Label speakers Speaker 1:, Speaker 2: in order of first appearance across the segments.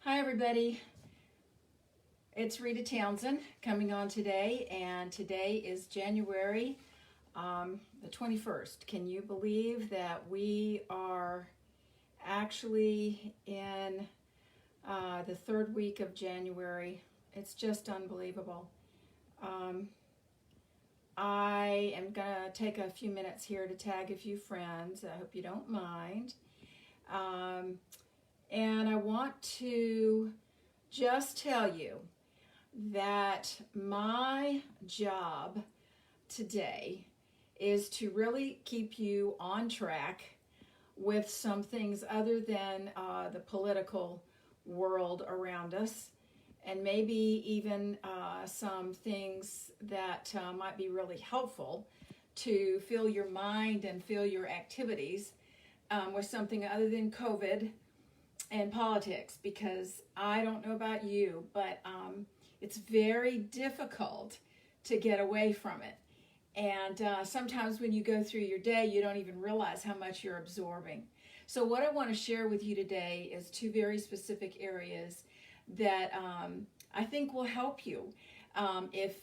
Speaker 1: Hi everybody, it's Rita Townsend coming on today, and today is January the 21st. Can you believe that we are actually in the third week of January? It's just unbelievable. Um, I am gonna take a few minutes here to tag a few friends. I hope you don't mind. Um, and I want to just tell you that my job today is to really keep you on track with some things other than the political world around us, and maybe even some things that might be really helpful to fill your mind and fill your activities with something other than COVID and politics, because I don't know about you, but it's very difficult to get away from it. And sometimes when you go through your day, you don't even realize how much you're absorbing. So what I want to share with you today is two very specific areas that I think will help you. If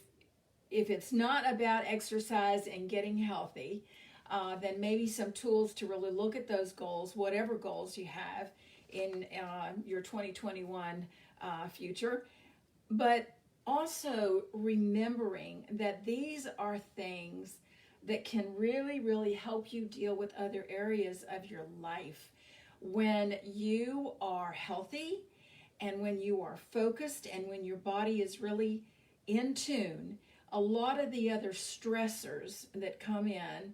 Speaker 1: it's not about exercise and getting healthy, then maybe some tools to really look at those goals, whatever goals you have in your 2021 future. But also remembering that these are things that can really, really help you deal with other areas of your life. When you are healthy and when you are focused and when your body is really in tune, a lot of the other stressors that come in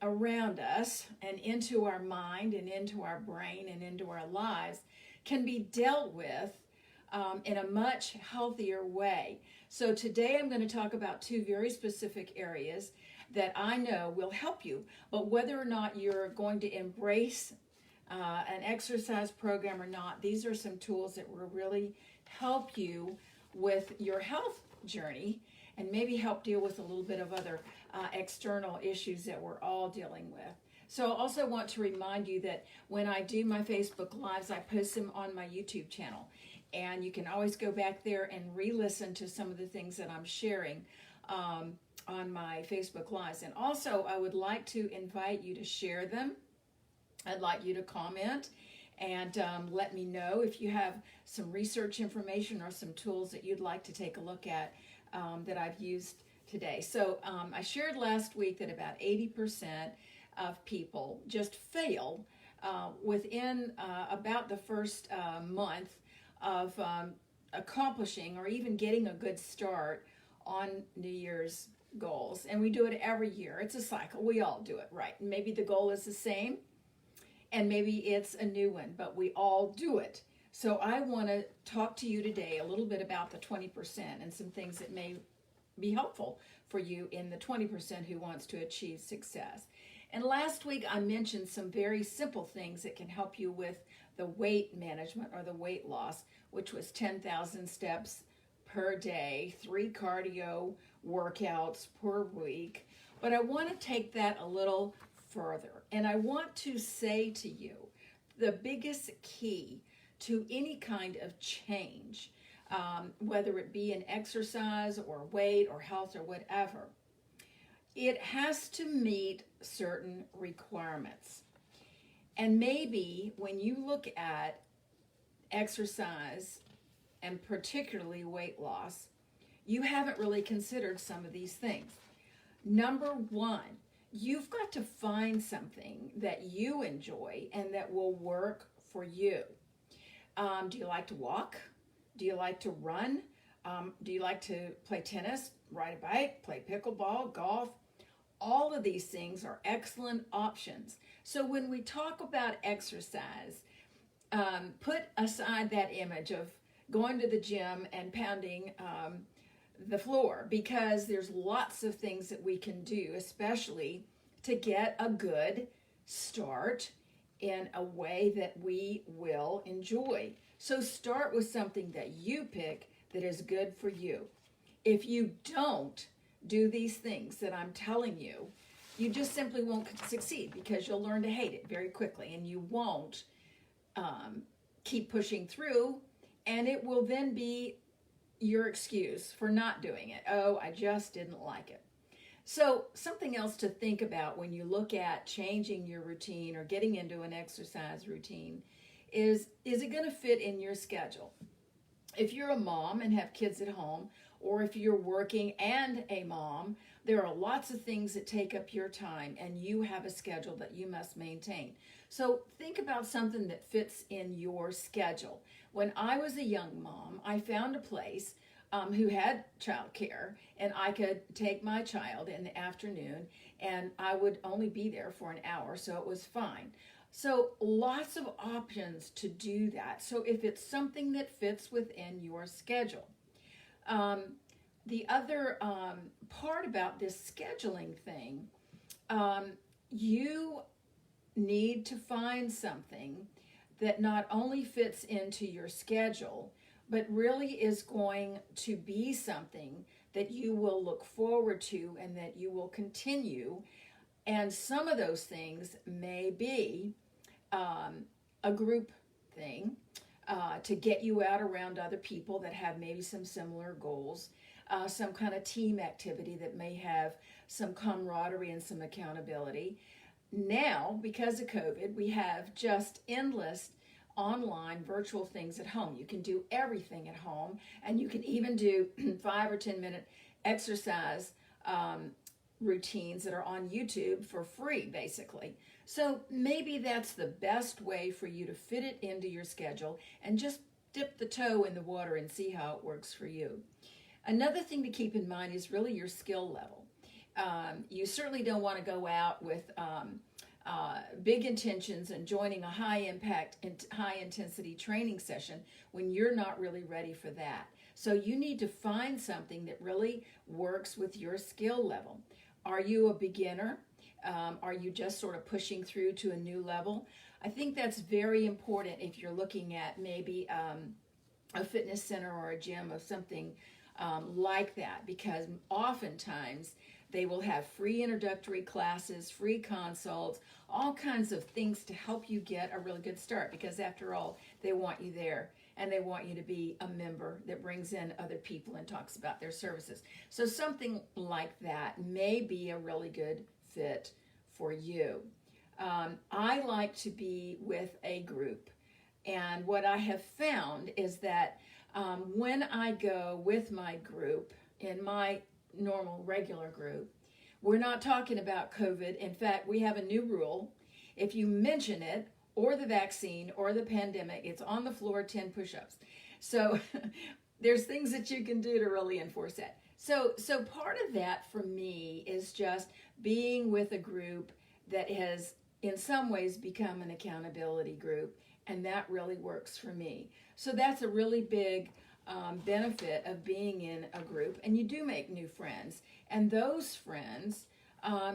Speaker 1: around us and into our mind and into our brain and into our lives can be dealt with in a much healthier way. So today I'm going to talk about two very specific areas that I know will help you, but whether or not you're going to embrace an exercise program or not, these are some tools that will really help you with your health journey and maybe help deal with a little bit of other external issues that we're all dealing with. So I also want to remind you that when I do my Facebook Lives, I post them on my YouTube channel. And you can always go back there and re-listen to some of the things that I'm sharing on my Facebook Lives. And also, I would like to invite you to share them. I'd like you to comment and let me know if you have some research information or some tools that you'd like to take a look at that I've used today. So I shared last week that about 80% of people just fail within about the first month of accomplishing or even getting a good start on New Year's goals. And we do it every year. It's a cycle. We all do it, right? Maybe the goal is the same and maybe it's a new one, but we all do it. So I want to talk to you today a little bit about the 20% and some things that may be helpful for you in the 20% who wants to achieve success. And last week I mentioned some very simple things that can help you with the weight management or the weight loss, which was 10,000 steps per day, 3 cardio workouts per week. But I want to take that a little further. And I want to say to you, the biggest key to any kind of change, whether it be in exercise or weight or health or whatever, it has to meet certain requirements. And maybe when you look at exercise and particularly weight loss, you haven't really considered some of these things. Number one, you've got to find something that you enjoy and that will work for you. Do you like to walk? Do you like to run? Do you like to play tennis, ride a bike, play pickleball, golf? All of these things are excellent options. So when we talk about exercise, put aside that image of going to the gym and pounding the floor, because there's lots of things that we can do, especially to get a good start in a way that we will enjoy. So start with something that you pick that is good for you. If you don't do these things that I'm telling you, you just simply won't succeed, because you'll learn to hate it very quickly and you won't keep pushing through, and it will then be your excuse for not doing it. Oh, I just didn't like it. So something else to think about when you look at changing your routine or getting into an exercise routine is it going to fit in your schedule? If you're a mom and have kids at home, or if you're working and a mom, there are lots of things that take up your time, and you have a schedule that you must maintain. So think about something that fits in your schedule. When I was a young mom, I found a place who had childcare, and I could take my child in the afternoon, and I would only be there for an hour, so it was fine. So lots of options to do that. So if it's something that fits within your schedule. The other part about this scheduling thing, you need to find something that not only fits into your schedule, but really is going to be something that you will look forward to and that you will continue. And some of those things may be a group thing to get you out around other people that have maybe some similar goals, some kind of team activity that may have some camaraderie and some accountability. Now, because of COVID, we have just endless online virtual things at home. You can do everything at home, and you can even do 5 or 10 minute exercise routines that are on YouTube for free, basically. So maybe that's the best way for you to fit it into your schedule and just dip the toe in the water and see how it works for you. Another thing to keep in mind is really your skill level. You certainly don't want to go out with big intentions and joining a high impact and high intensity training session when you're not really ready for that. So you need to find something that really works with your skill level. Are you a beginner? Are you just sort of pushing through to a new level? I think that's very important if you're looking at maybe a fitness center or a gym or something like that, because oftentimes they will have free introductory classes, free consults, all kinds of things to help you get a really good start, because after all, they want you there and they want you to be a member that brings in other people and talks about their services. So something like that may be a really good fit for you. I like to be with a group, and what I have found is that when I go with my group, in my normal regular group, we're not talking about COVID. In fact, we have a new rule. If you mention it, or the vaccine, or the pandemic, it's on the floor, 10 push-ups. So there's things that you can do to really enforce that. So part of that for me is just being with a group that has in some ways become an accountability group, and that really works for me. So that's a really big benefit of being in a group, and you do make new friends, and those friends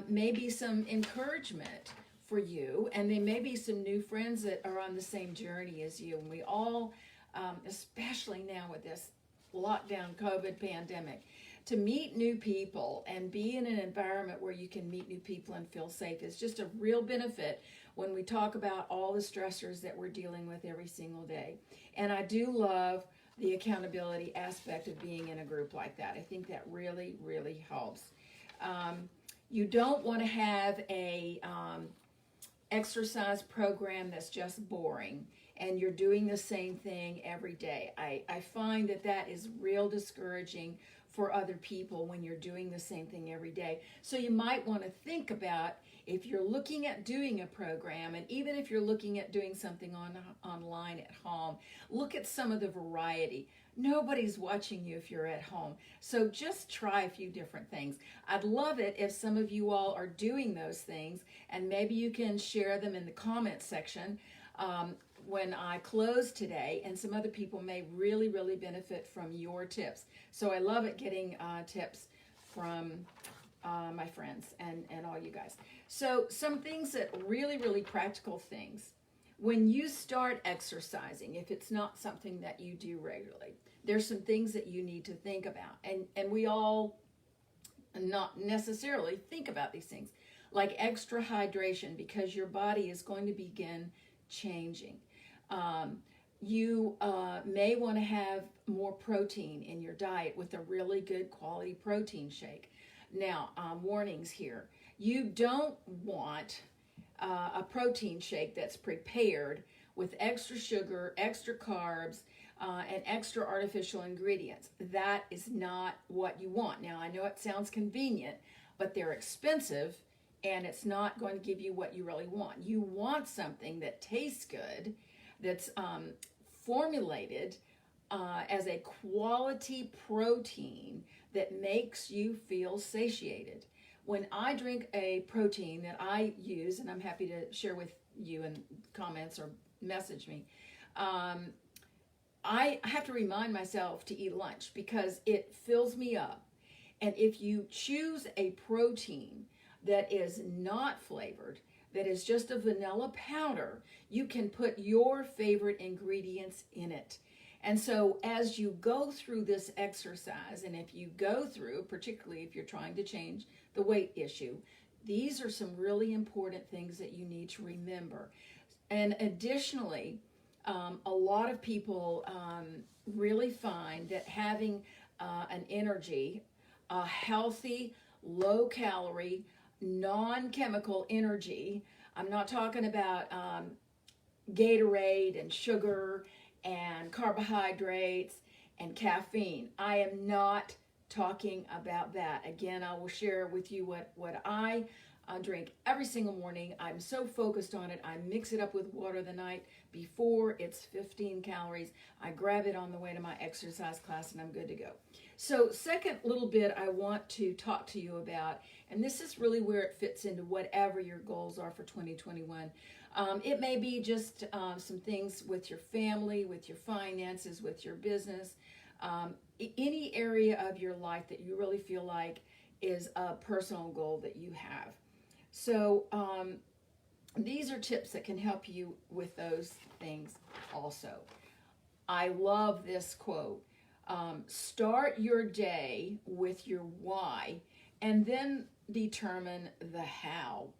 Speaker 1: may be some encouragement for you, and they may be some new friends that are on the same journey as you. And we all, especially now with this lockdown COVID pandemic, to meet new people and be in an environment where you can meet new people and feel safe is just a real benefit when we talk about all the stressors that we're dealing with every single day. And I do love the accountability aspect of being in a group like that. I think that really, really helps. You don't want to have a exercise program that's just boring and you're doing the same thing every day. I find that is real discouraging for other people when you're doing the same thing every day. So you might want to think about, if you're looking at doing a program, and even if you're looking at doing something online at home, look at some of the variety. Nobody's watching you if you're at home. So just try a few different things. I'd love it if some of you all are doing those things, and maybe you can share them in the comments section when I close today, and some other people may really, really benefit from your tips. So I love it getting tips from my friends and all you guys. So some things that really, really practical things. When you start exercising, if it's not something that you do regularly, there's some things that you need to think about. And we all not necessarily think about these things, like extra hydration, because your body is going to begin changing. You may want to have more protein in your diet with a really good quality protein shake. Now, warnings here. You don't want a protein shake that's prepared with extra sugar, extra carbs, and extra artificial ingredients. That is not what you want. Now, I know it sounds convenient, but they're expensive and it's not going to give you what you really want. You want something that tastes good, that's formulated as a quality protein that makes you feel satiated. When I drink a protein that I use, and I'm happy to share with you in comments or message me, I have to remind myself to eat lunch because it fills me up. And if you choose a protein that is not flavored, that is just a vanilla powder, you can put your favorite ingredients in it. And so as you go through this exercise, and if you go through, particularly if you're trying to change the weight issue, these are some really important things that you need to remember. And additionally, a lot of people really find that having an energy, a healthy, low-calorie, non-chemical energy, I'm not talking about Gatorade and sugar and carbohydrates and caffeine. I am not talking about that. Again, I will share with you what I drink every single morning. I'm so focused on it. I mix it up with water the night before. It's 15 calories. I grab it on the way to my exercise class and I'm good to go. So second little bit I want to talk to you about, and this is really where it fits into whatever your goals are for 2021. It may be just some things with your family, with your finances, with your business, any area of your life that you really feel like is a personal goal that you have. So these are tips that can help you with those things also. I love this quote. Start your day with your why and then determine the how.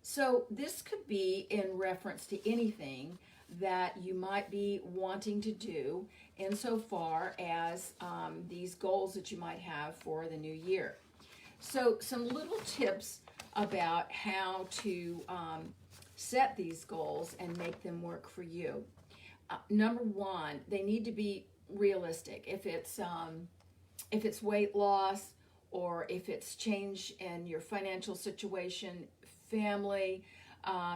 Speaker 1: So this could be in reference to anything that you might be wanting to do insofar as these goals that you might have for the new year. So some little tips about how to set these goals and make them work for you. Number one, they need to be realistic. If it's weight loss, or if it's change in your financial situation, family,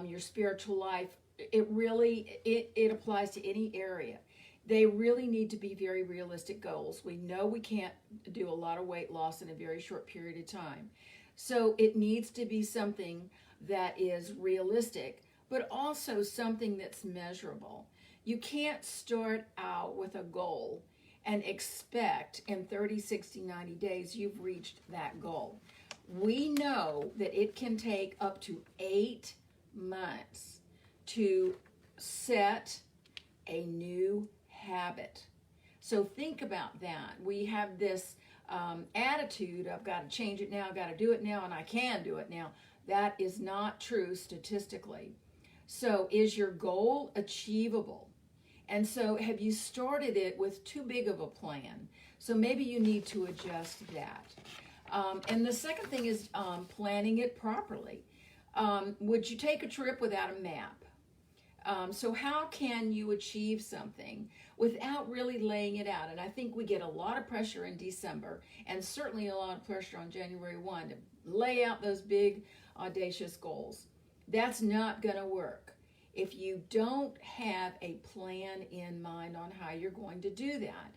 Speaker 1: your spiritual life, it applies to any area. They really need to be very realistic goals. We know we can't do a lot of weight loss in a very short period of time. So it needs to be something that is realistic, but also something that's measurable. You can't start out with a goal and expect in 30, 60, 90 days you've reached that goal. We know that it can take up to 8 months to set a new habit. So think about that. We have this attitude, I've got to change it now, I've got to do it now, and I can do it now. That is not true statistically. So is your goal achievable? And so have you started it with too big of a plan? So maybe you need to adjust that. And the second thing is planning it properly. Would you take a trip without a map? So how can you achieve something without really laying it out? And I think we get a lot of pressure in December, and certainly a lot of pressure on January 1 to lay out those big, audacious goals. That's not going to work if you don't have a plan in mind on how you're going to do that.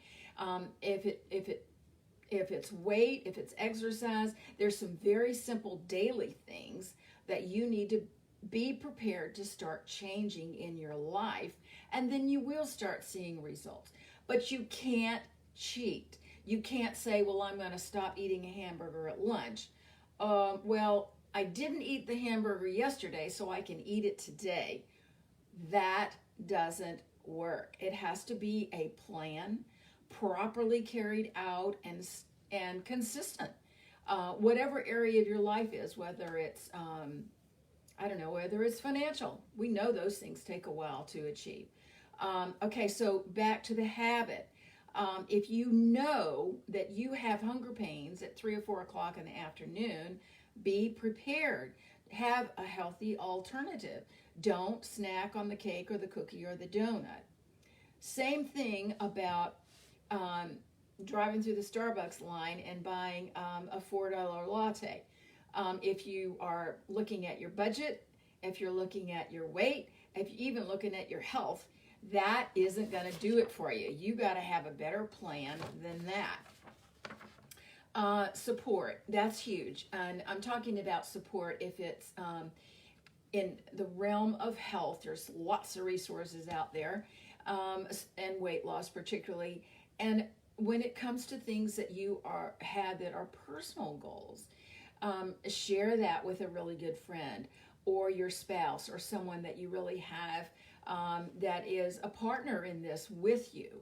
Speaker 1: If it's weight, if it's exercise, there's some very simple daily things that you need to be prepared to start changing in your life, and then you will start seeing results. But you can't cheat. You can't say, well, I'm going to stop eating a hamburger at lunch. Well, I didn't eat the hamburger yesterday, so I can eat it today. That doesn't work. It has to be a plan, properly carried out and consistent. Whatever area of your life is, whether it's whether it's financial. We know those things take a while to achieve. Okay, so back to the habit. If you know that you have hunger pains at 3 or 4 o'clock in the afternoon, be prepared. Have a healthy alternative. Don't snack on the cake or the cookie or the donut. Same thing about um, driving through the Starbucks line and buying a $4 latte. If you are looking at your budget, if you're looking at your weight, if you're even looking at your health, that isn't going to do it for you. You got to have a better plan than that. Support, that's huge. And I'm talking about support if it's in the realm of health. There's lots of resources out there, and weight loss particularly. And when it comes to things that you have that are personal goals, share that with a really good friend or your spouse or someone that you really have that is a partner in this with you.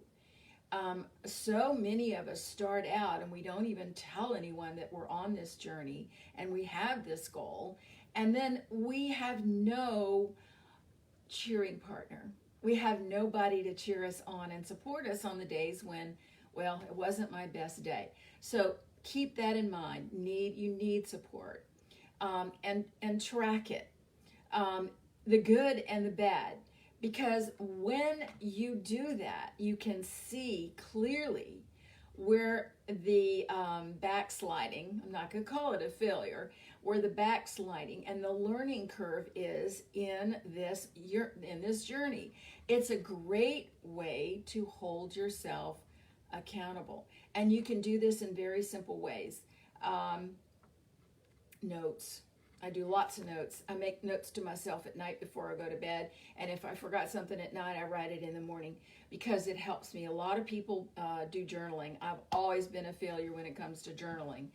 Speaker 1: So many of us start out and we don't even tell anyone that we're on this journey and we have this goal. And then we have no cheering partner. We have nobody to cheer us on and support us on the days when, well, it wasn't my best day. So keep that in mind. You need support, and track it, the good and the bad. Because when you do that, you can see clearly where the backsliding, I'm not going to call it a failure, where the backsliding and the learning curve is in this journey. It's a great way to hold yourself accountable. And you can do this in very simple ways. Notes. I do lots of notes. I make notes to myself at night before I go to bed. And if I forgot something at night, I write it in the morning because it helps me. A lot of people do journaling. I've always been a failure when it comes to journaling.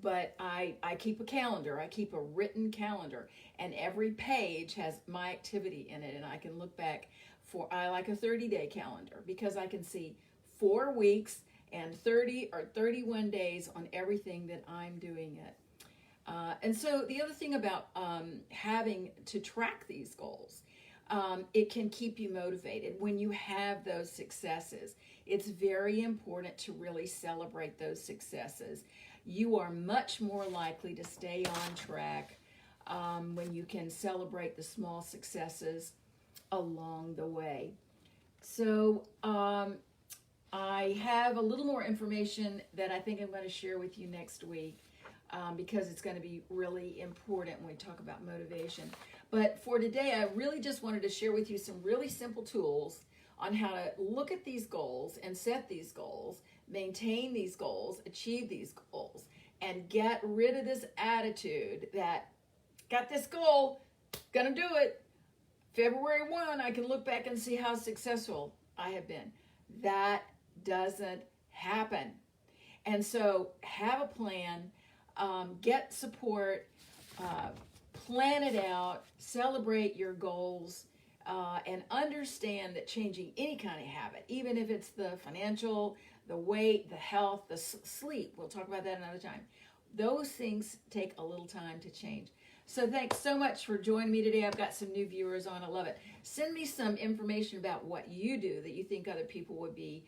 Speaker 1: But I keep a calendar. I keep a written calendar. And every page has my activity in it. And I can look back I like a 30-day calendar because I can see 4 weeks and 30 or 31 days on everything that I'm doing it. And so the other thing about having to track these goals, it can keep you motivated when you have those successes. It's very important to really celebrate those successes. You are much more likely to stay on track when you can celebrate the small successes along the way. So I have a little more information that I think I'm going to share with you next week. Because it's going to be really important when we talk about motivation. But for today, I really just wanted to share with you some really simple tools on how to look at these goals and set these goals, maintain these goals, achieve these goals, and get rid of this attitude that got this goal, gonna do it. February 1, I can look back and see how successful I have been. That doesn't happen. And so have a plan. Get support, plan it out, celebrate your goals, and understand that changing any kind of habit, even if it's the financial, the weight, the health, the sleep, we'll talk about that another time. Those things take a little time to change. So thanks so much for joining me today. I've got some new viewers on. I love it. Send me some information about what you do that you think other people would be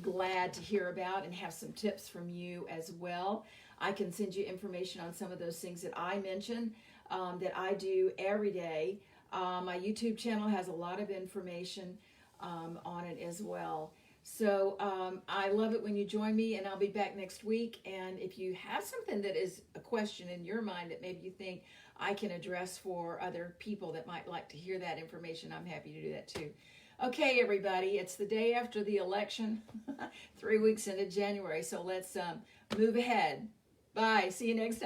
Speaker 1: glad to hear about and have some tips from you as well. I can send you information on some of those things that I mentioned that I do every day. My YouTube channel has a lot of information on it as well. So I love it when you join me, and I'll be back next week. And if you have something that is a question in your mind that maybe you think I can address for other people that might like to hear that information, I'm happy to do that too. Okay, everybody, it's the day after the election, 3 weeks into January, so let's move ahead. Bye. See you next time.